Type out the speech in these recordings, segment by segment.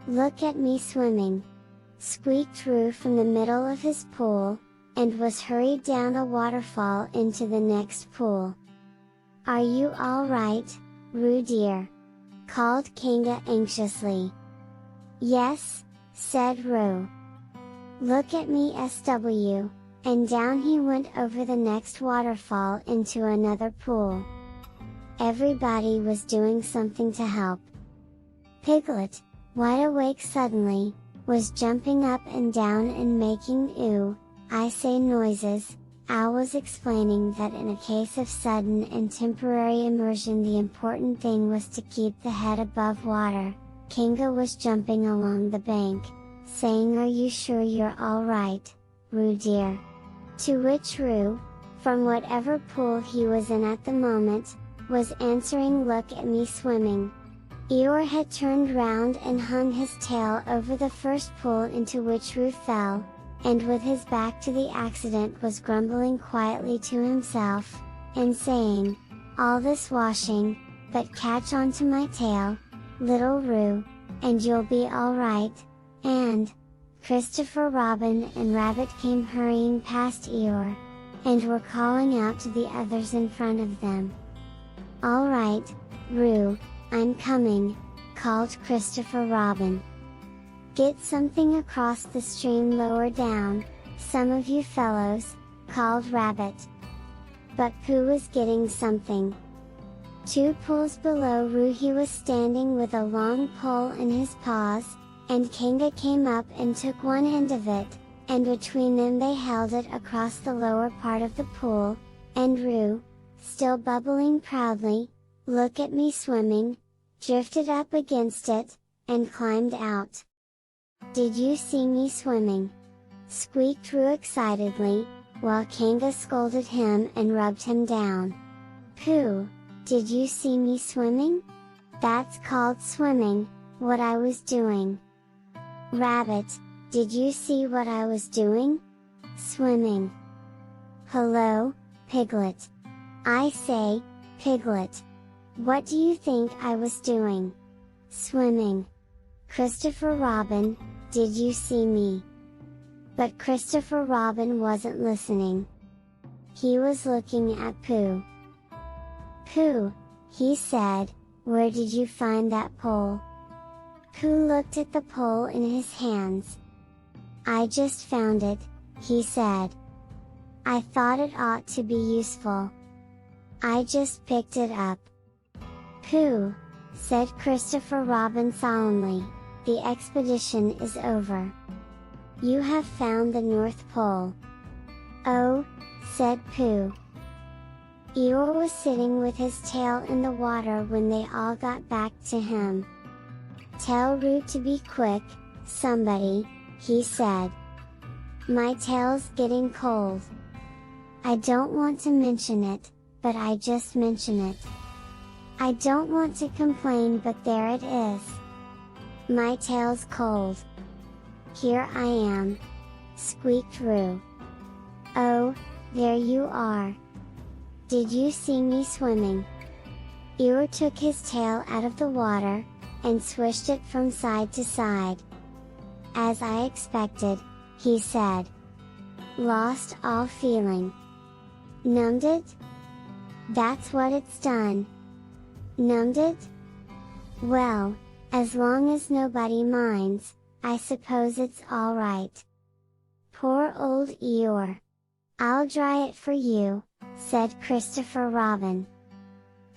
Look at me swimming! Squeaked Roo from the middle of his pool, and was hurried down a waterfall into the next pool. Are you alright, Roo dear? Called Kanga anxiously. Yes, said Roo. Look at me SW, and down he went over the next waterfall into another pool. Everybody was doing something to help. Piglet, wide awake suddenly, was jumping up and down and making ooh, I say noises. Al was explaining that in a case of sudden and temporary immersion the important thing was to keep the head above water. Kanga was jumping along the bank, saying, are you sure you're alright, Roo dear? To which Roo, from whatever pool he was in at the moment, was answering, look at me swimming. Eeyore had turned round and hung his tail over the first pool into which Roo fell, and with his back to the accident was grumbling quietly to himself, and saying, all this washing, but catch on to my tail, little Roo, and you'll be alright. And Christopher Robin and Rabbit came hurrying past Eeyore, and were calling out to the others in front of them. Alright, Roo, I'm coming, called Christopher Robin. Get something across the stream lower down, some of you fellows, called Rabbit. But Pooh was getting something. 2 pools below Roo he was standing with a long pole in his paws, and Kanga came up and took one end of it, and between them they held it across the lower part of the pool, and Roo, still bubbling proudly, look at me swimming, drifted up against it, and climbed out. Did you see me swimming? Squeaked Roo excitedly, while Kanga scolded him and rubbed him down. Pooh, did you see me swimming? That's called swimming, what I was doing. Rabbit, did you see what I was doing? Swimming. Hello, Piglet. I say, Piglet. What do you think I was doing? Swimming. Christopher Robin, did you see me? But Christopher Robin wasn't listening. He was looking at Pooh. Pooh, he said, where did you find that pole? Pooh looked at the pole in his hands. I just found it, he said. I thought it ought to be useful. I just picked it up. Pooh, said Christopher Robin solemnly, the expedition is over. You have found the North Pole. Oh, said Pooh. Eeyore was sitting with his tail in the water when they all got back to him. Tell Roo to be quick, somebody, he said. My tail's getting cold. I don't want to mention it, but I just mention it. I don't want to complain, but there it is. My tail's cold. Here I am, squeaked Roo. Oh, there you are. Did you see me swimming? Eeyore took his tail out of the water, and swished it from side to side. As I expected, he said. Lost all feeling. Numbed it? That's what it's done. Numbed it? Well, as long as nobody minds, I suppose it's alright. Poor old Eeyore. I'll dry it for you, said Christopher Robin.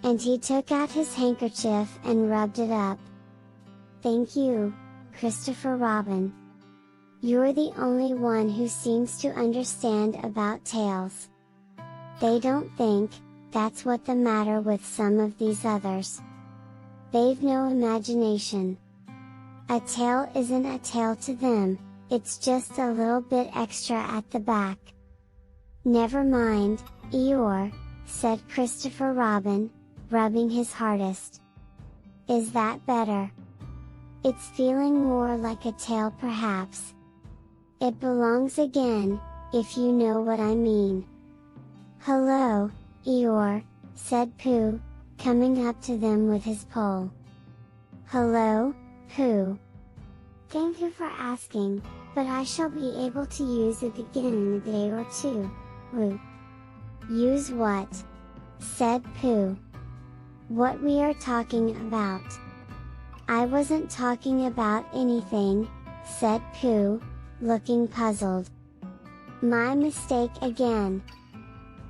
And he took out his handkerchief and rubbed it up. Thank you, Christopher Robin. You're the only one who seems to understand about tails. They don't think, that's what the matter with some of these others. They've no imagination. A tail isn't a tail to them, it's just a little bit extra at the back. Never mind, Eeyore, said Christopher Robin, rubbing his hardest. Is that better? It's feeling more like a tail perhaps. It belongs again, if you know what I mean. Hello, Eeyore, said Pooh, coming up to them with his pole. Hello, Pooh. Thank you for asking, but I shall be able to use it again in a day or two. Woo! Use what? Said Pooh. What we are talking about. I wasn't talking about anything, said Pooh, looking puzzled. My mistake again.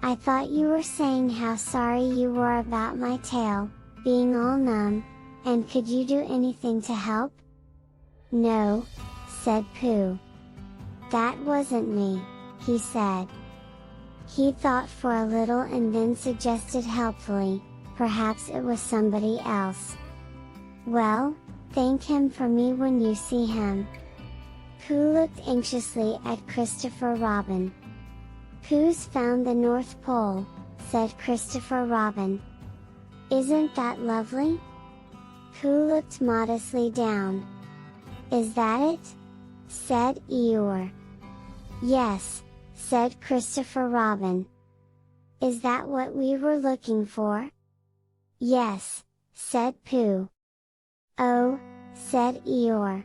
I thought you were saying how sorry you were about my tail being all numb, and could you do anything to help? No, said Pooh. That wasn't me, he said. He thought for a little and then suggested helpfully, perhaps it was somebody else. Well, thank him for me when you see him. Pooh looked anxiously at Christopher Robin. Pooh's found the North Pole, said Christopher Robin. Isn't that lovely? Pooh looked modestly down. Is that it? Said Eeyore. Yes, said Christopher Robin. Is that what we were looking for? Yes, said Pooh. Oh, said Eeyore.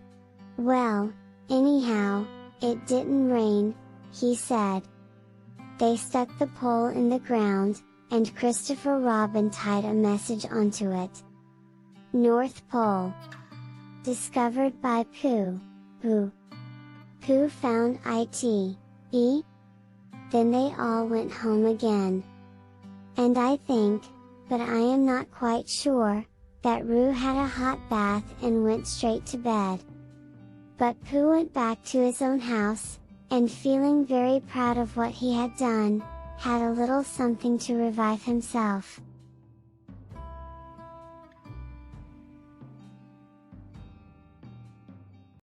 Well, anyhow, it didn't rain, he said. They stuck the pole in the ground, and Christopher Robin tied a message onto it. North Pole. Discovered by Pooh. Pooh. Pooh found it. Then they all went home again. And I think, but I am not quite sure, that Roo had a hot bath and went straight to bed. But Pooh went back to his own house, and feeling very proud of what he had done, had a little something to revive himself.